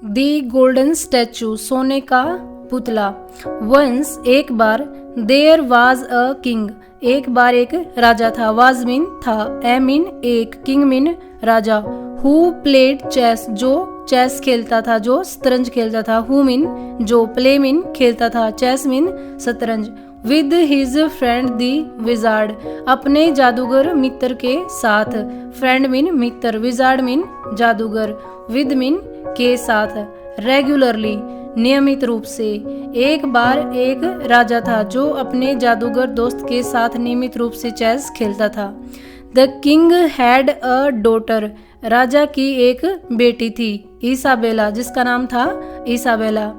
दी golden statue, सोने का पुतला। वंस, एक बार। देयर वाज अ किंग, एक बार एक राजा था। वाज मीन था, ए मीन एक, किंग मीन राजा। हु प्लेड चेस, जो चेस खेलता था, जो शतरंज खेलता था। हु मीन जो, प्ले मीन खेलता था, चेस मीन शतरंज। With his friend the wizard, अपने जादूगर मित्र के साथ। फ्रेंड मीन मित्र, विजार्ड मीन जादूगर, विद मीन के साथ। रेगुलरली, नियमित रूप से। एक बार एक राजा था जो अपने जादूगर दोस्त के साथ नियमित रूप से चेस खेलता था। The king had a daughter, राजा की एक बेटी थी, इसाबेला, जिसका नाम था Isabella.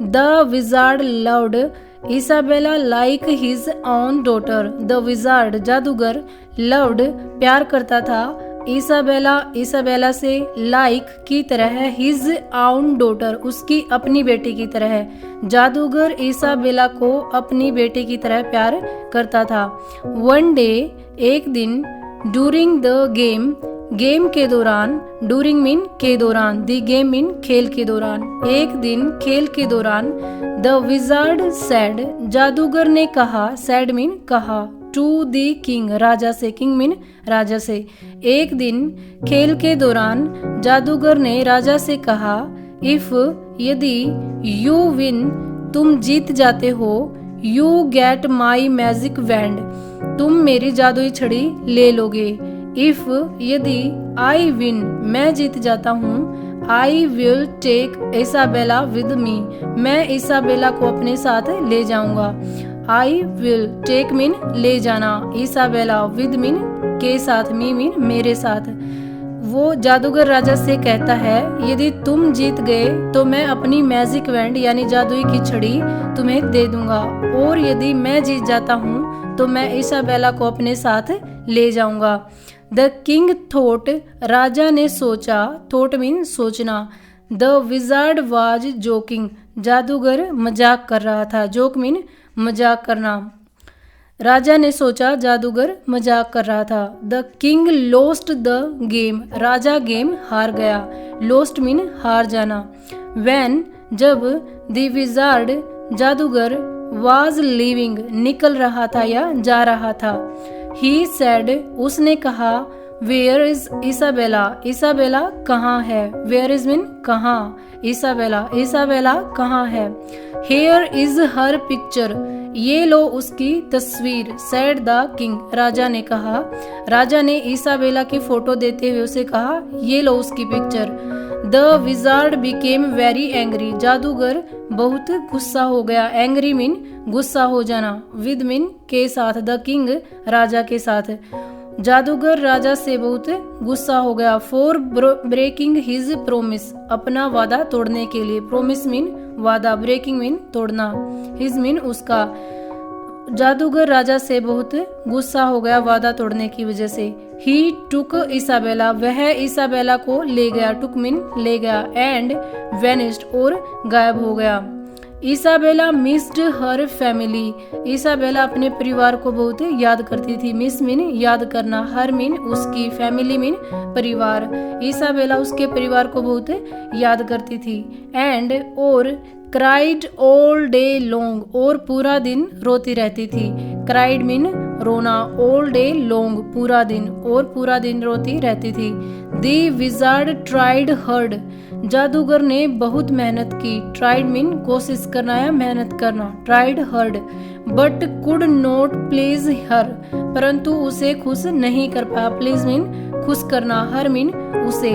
The wizard loved Isabella like his own daughter, the wizard, जादूगर, लव्ड, प्यार करता था, इसाबेला से, लाइक, की तरह, हिज ऑन डॉटर, उसकी अपनी बेटी की तरह। जादूगर इसाबेला को अपनी बेटी की तरह प्यार करता था। वन डे, एक दिन। ड्यूरिंग द गेम, गेम के दौरान। ड्यूरिंग मीन के दौरान, द गेम मीन खेल के दौरान। एक दिन खेल के दौरान। द विजार्ड सेड, जादूगर ने कहा, सेड मीन कहा, टू द किंग, राजा से, किंग मीन राजा से। एक दिन खेल के दौरान जादूगर ने राजा से कहा, इफ, यदि, यू विन, तुम जीत जाते हो, you get my magic wand, तुम मेरी जादुई छड़ी ले लोगे। इफ, यदि, आई विन, मैं जीत जाता हूँ, I will take Isabella with me, मैं इसाबेला को अपने साथ ले जाऊंगा। आई विल टेक मीन ले जाना, इसाबेला विद मीन के साथ, मी मीन मेरे साथ। वो जादूगर राजा से कहता है, यदि तुम जीत गए तो मैं अपनी मैजिक वैंड यानी जादुई की छड़ी तुम्हें दे दूंगा, और यदि मैं जीत जाता हूँ तो मैं इसाबेला को अपने साथ ले जाऊंगा। द किंग थॉट, राजा ने सोचा, थॉट मीन सोचना। द विजार्ड वाज जोकिंग, जादूगर मजाक कर रहा था, जोक मीन मजाक करना। राजा ने सोचा, जादूगर मजाक कर रहा था। The king lost the game, Raja game हार गया, लोस्ट मीन हार जाना। व्हेन, जब, द विजार्ड, जादूगर, वाज लीविंग, निकल रहा था या जा रहा था। ही सेड, उसने कहा, वेयर इज इसाबेला, इसाबेला कहाँ है, वेयर इज मीन कहाँ, इसाबेला, इसाबेला कहाँ है। हेयर इज हर पिक्चर, ये लो उसकी तस्वीर, सेड द किंग, राजा ने कहा। राजा ने इसाबेला की फोटो देते हुए उसे कहा, ये लो उसकी picture. The wizard became very angry, जादूगर बहुत गुस्सा हो गया, एंग्री मीन गुस्सा हो जाना, विद मीन के साथ, द किंग, राजा के साथ। जादूगर राजा से बहुत गुस्सा हो गया, फॉर ब्रेकिंग हिज प्रोमिस, अपना वादा तोड़ने के लिए, प्रोमिस मीन वादा, ब्रेकिंग मीन तोड़ना, हिज मीन उसका। जादूगर राजा से बहुत गुस्सा हो गया वादा तोड़ने की वजह से। ही टुक इसाबेला, वह इसाबेला को ले गया, टुक मीन ले गया, एंड वेनिस्ड, और गायब हो गया। इसाबेला मिस्ड हर फैमिली, इसाबेला अपने परिवार को बहुत याद करती थी, मिस मीन याद करना, हर मीन उसकी, फैमिली मीन परिवार। इसाबेला उसके परिवार को बहुत याद करती थी। एंड, और, क्राइड ऑल डे लॉन्ग, और पूरा दिन रोती रहती थी, क्राइड मीन रोना, ऑल डे लॉन्ग पूरा दिन, और पूरा दिन रोती रहती थी। दी विजार्ड ट्राइड हर्ड, जादूगर ने बहुत मेहनत की, ट्राइड मीन कोशिश करना या मेहनत करना, tried hard, but could not please her, परंतु उसे खुश नहीं कर पाया, प्लीज मीन खुश करना, हर मीन उसे।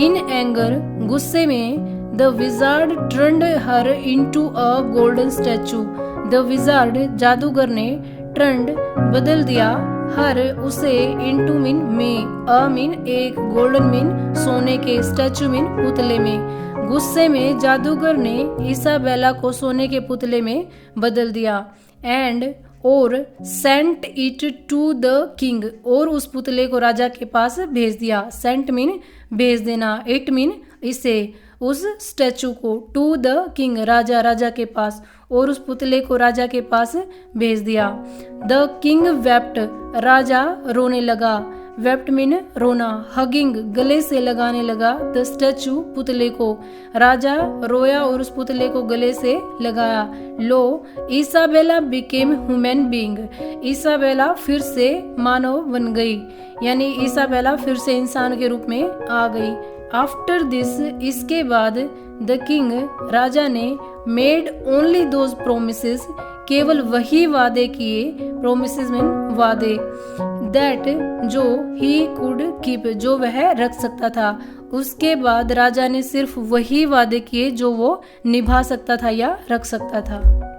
इन एंगर, गुस्से में, the wizard turned her into a golden statue, the wizard, जादूगर ने, टर्न्ड, बदल दिया, हर, उसे, इनटू मीन में, अ मीन एक, गोल्डन मीन सोने के, स्टैचू मीन पुतले में। गुस्से में जादूगर ने इसाबेला को सोने के पुतले में बदल दिया। एंड, और, sent it to the king, और उस पुतले को राजा के पास भेज दिया, सेंट मीन भेज देना, इट मीन इसे, उस स्टैचू को, टू द किंग, राजा, राजा के पास, और उस पुतले को राजा के पास भेज दिया। द किंग वेप्ट, राजा रोने लगा, वेप्ट मीन रोना, हगिंग गले से लगाने लगा, द स्टैचू पुतले को, राजा रोया और उस पुतले को गले से लगाया। लो Isabella became human being, Isabella फिर से मानव बन गई, यानी इसाबेला फिर से इंसान के रूप में आ गई। आफ्टर दिस, इसके बाद, द किंग राजा ने मेड ओनली दोज प्रोमिसेस, केवल वही वादे किए, प्रोमिसेस मीन वादे, दैट जो ही कुड कीप, जो वह रख सकता था। उसके बाद राजा ने सिर्फ वही वादे किए जो वो निभा सकता था या रख सकता था।